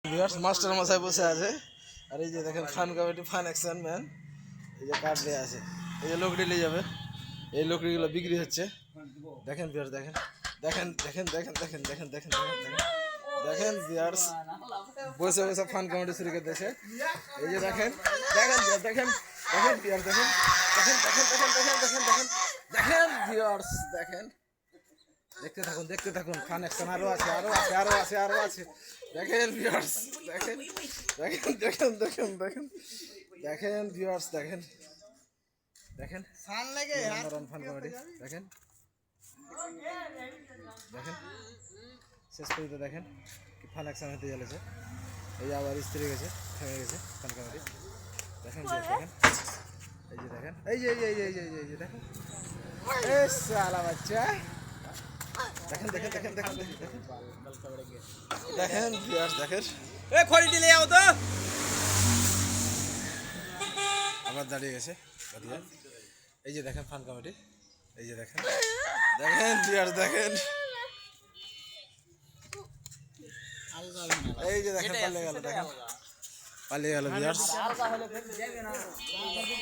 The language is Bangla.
ভিউয়ার্স মাস্টার মশাই বসে আছে আর এই যে দেখেন fun committee fun action man এই যে কার্ড দিয়ে আছে এই যে লোকড়ি নিয়ে যাবে এই লোকড়িগুলো বিক্রি হচ্ছে দেখেন ভিউয়ার্স দেখেন দেখেন দেখেন দেখেন দেখেন দেখেন দেখেন দেখেন দেখেন ভিউয়ার্স বসে বসে ফান কমিটি শুরু করে দিয়েছে এই যে দেখেন দেখেন দেখেন দেখেন ভিউয়ার্স দেখেন দেখেন দেখেন দেখেন দেখেন দেখেন দেখেন দেখেন ভিউয়ার্স দেখেন দেখতে থাকুন ফান অ্যাকশন আরো আছে আরো আছে আরো আছে আরো আছে দেখেন ভিউয়ার্স দেখেন দেখেন দেখেন দেখেন দেখেন দেখেন ভিউয়ার্স দেখেন দেখেন ফান লাগে ফান কমেডি দেখেন দেখেন শেষ পর্যন্ত দেখেন কি ফান অ্যাকশন হতে চলেছে এই যে আবার স্ত্রী গেছে থেমে গেছে ফান কমেডি দেখেন দেখেন এই যে দেখেন এই যে এই যে এই যে এই যে দেখেন এ সালা বাচ্চা দেখেন দেখেন দেখেন দেখেন দেখেন দেখেন ভিউয়ার্স দেখেন এ খড়িটি নিয়ে আও তো আবার দাঁড়িয়ে গেছে এই যে দেখেন ফান কমেডি এই যে দেখেন দেখেন ভিউয়ার্স দেখেন এই যে দেখেন পালিয়ে গেল দেখেন পালিয়ে গেল ভিউয়ার্স